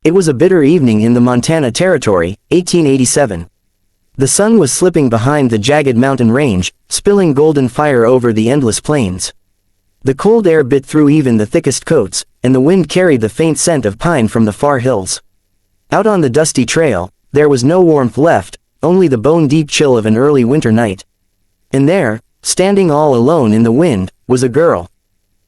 It was a bitter evening in the Montana Territory, 1887. The sun was slipping behind the jagged mountain range, spilling golden fire over the endless plains. The cold air bit through even the thickest coats, and the wind carried the faint scent of pine from the far hills. Out on the dusty trail, there was no warmth left, only the bone-deep chill of an early winter night. And there, standing all alone in the wind, was a girl.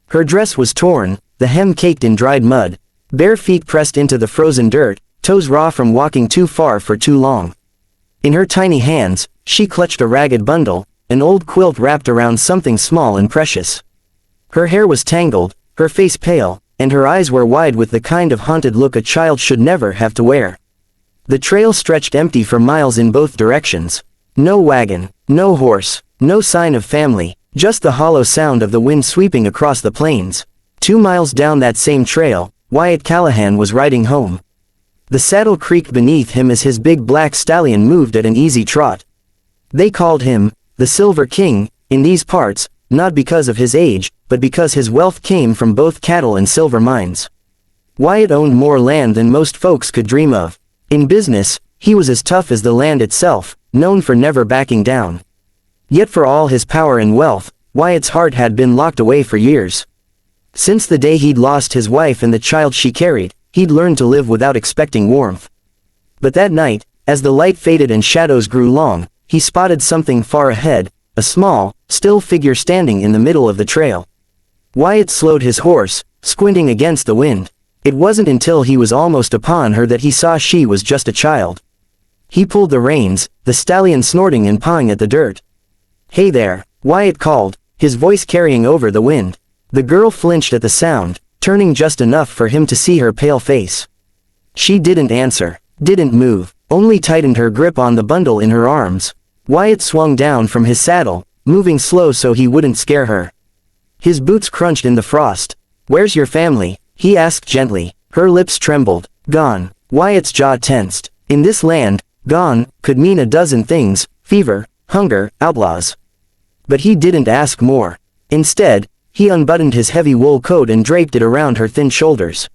Her dress was torn, the hem caked in dried mud, bare feet pressed into the frozen dirt, toes raw from walking too far for too long. In her tiny hands, she clutched a ragged bundle, an old quilt wrapped around something small and precious. Her hair was tangled, her face pale, and her eyes were wide with the kind of haunted look a child should never have to wear. The trail stretched empty for miles in both directions. No wagon, no horse, no sign of family, just the hollow sound of the wind sweeping across the plains. 2 miles down that same trail, Wyatt Callahan was riding home. The saddle creaked beneath him as his big black stallion moved at an easy trot. They called him, the Silver King, in these parts, not because of his age, but because his wealth came from both cattle and silver mines. Wyatt owned more land than most folks could dream of. In business, he was as tough as the land itself, known for never backing down. Yet for all his power and wealth, Wyatt's heart had been locked away for years. Since the day he'd lost his wife and the child she carried, he'd learned to live without expecting warmth. But that night, as the light faded and shadows grew long, he spotted something far ahead, a small, still figure standing in the middle of the trail. Wyatt slowed his horse, squinting against the wind. It wasn't until he was almost upon her that he saw she was just a child. He pulled the reins, the stallion snorting and pawing at the dirt. "Hey there," Wyatt called, his voice carrying over the wind. The girl flinched at the sound, turning just enough for him to see her pale face. She didn't answer, didn't move, only tightened her grip on the bundle in her arms. Wyatt swung down from his saddle, moving slow so he wouldn't scare her. His boots crunched in the frost. "Where's your family?" he asked gently. Her lips trembled. "Gone." Wyatt's jaw tensed. In this land, gone could mean a dozen things: fever, hunger, outlaws. But he didn't ask more. Instead, he unbuttoned his heavy wool coat and draped it around her thin shoulders.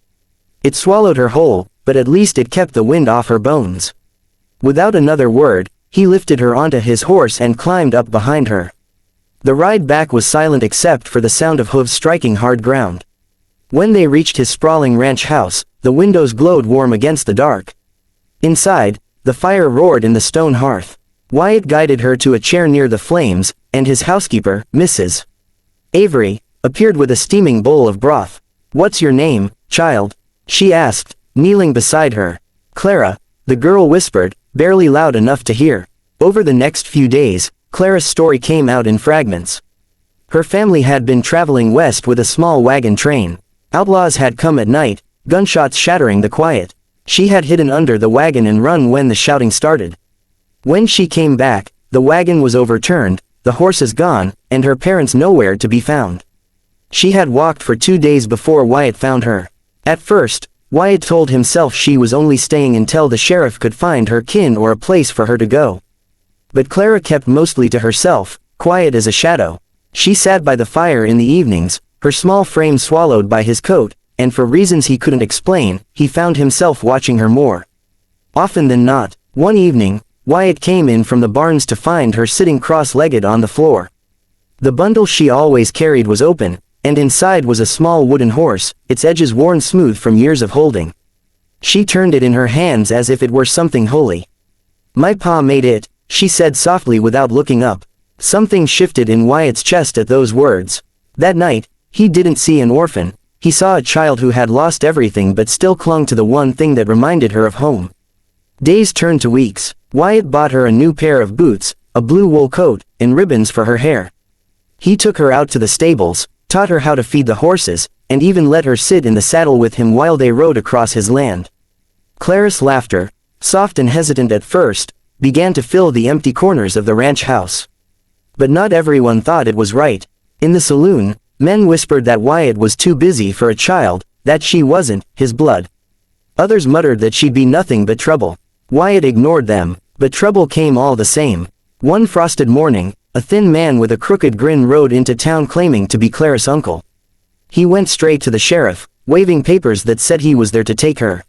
It swallowed her whole, but at least it kept the wind off her bones. Without another word, he lifted her onto his horse and climbed up behind her. The ride back was silent except for the sound of hooves striking hard ground. When they reached his sprawling ranch house, the windows glowed warm against the dark. Inside, the fire roared in the stone hearth. Wyatt guided her to a chair near the flames, and his housekeeper, Mrs. Avery, appeared with a steaming bowl of broth. "What's your name, child?" she asked, kneeling beside her. "Clara," the girl whispered, barely loud enough to hear. Over the next few days, Clara's story came out in fragments. Her family had been traveling west with a small wagon train. Outlaws had come at night, gunshots shattering the quiet. She had hidden under the wagon and run when the shouting started. When she came back, the wagon was overturned, the horses gone, and her parents nowhere to be found. She had walked for 2 days before Wyatt found her. At first, Wyatt told himself she was only staying until the sheriff could find her kin or a place for her to go. But Clara kept mostly to herself, quiet as a shadow. She sat by the fire in the evenings, her small frame swallowed by his coat, and for reasons he couldn't explain, he found himself watching her more often than not. One evening, Wyatt came in from the barns to find her sitting cross-legged on the floor. The bundle she always carried was open, and inside was a small wooden horse, its edges worn smooth from years of holding. She turned it in her hands as if it were something holy. "My pa made it," she said softly without looking up. Something shifted in Wyatt's chest at those words. That night, he didn't see an orphan, he saw a child who had lost everything but still clung to the one thing that reminded her of home. Days turned to weeks. Wyatt bought her a new pair of boots, a blue wool coat, and ribbons for her hair. He took her out to the stables, taught her how to feed the horses, and even let her sit in the saddle with him while they rode across his land. Clara's laughter, soft and hesitant at first, began to fill the empty corners of the ranch house. But not everyone thought it was right. In the saloon, men whispered that Wyatt was too busy for a child, that she wasn't his blood. Others muttered that she'd be nothing but trouble. Wyatt ignored them, but trouble came all the same. One frosted morning, a thin man with a crooked grin rode into town claiming to be Clara's uncle. He went straight to the sheriff, waving papers that said he was there to take her.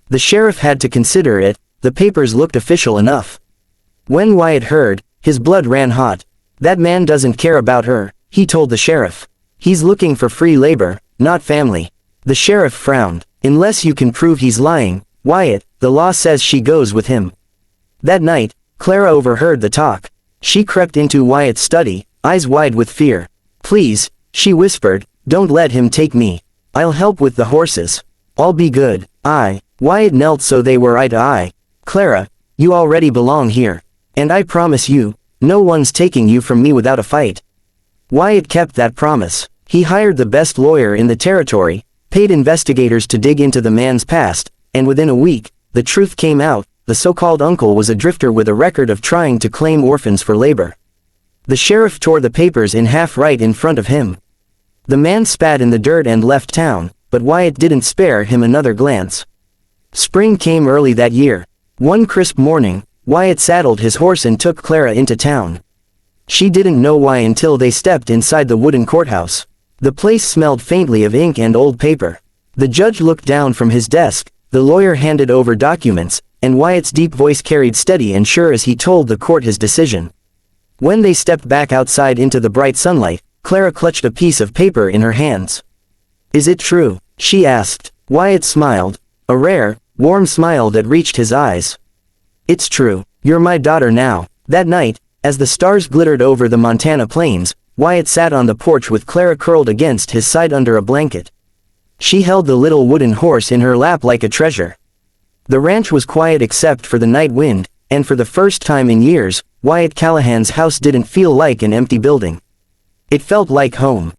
The sheriff had to consider it, the papers looked official enough. When Wyatt heard, his blood ran hot. That man doesn't care about her, he told the sheriff. He's looking for free labor, not family. The sheriff frowned. Unless you can prove he's lying, Wyatt, the law says she goes with him. That night, Clara overheard the talk. She crept into Wyatt's study, eyes wide with fear. Please, she whispered, don't let him take me. I'll help with the horses. I'll be good. Wyatt knelt so they were eye to eye. Clara, you already belong here. And I promise you, no one's taking you from me without a fight. Wyatt kept that promise. He hired the best lawyer in the territory, paid investigators to dig into the man's past, and within a week, the truth came out, the so-called uncle was a drifter with a record of trying to claim orphans for labor. The sheriff tore the papers in half right in front of him. The man spat in the dirt and left town, but Wyatt didn't spare him another glance. Spring came early that year. One crisp morning, Wyatt saddled his horse and took Clara into town. She didn't know why until they stepped inside the wooden courthouse. The place smelled faintly of ink and old paper. The judge looked down from his desk, the lawyer handed over documents, and Wyatt's deep voice carried steady and sure as he told the court his decision. When they stepped back outside into the bright sunlight, Clara clutched a piece of paper in her hands. Is it true? She asked. Wyatt smiled, a rare, warm smile that reached his eyes. It's true. You're my daughter now. That night, as the stars glittered over the Montana plains, Wyatt sat on the porch with Clara curled against his side under a blanket. She held the little wooden horse in her lap like a treasure. The ranch was quiet except for the night wind, and for the first time in years, Wyatt Callahan's house didn't feel like an empty building. It felt like home.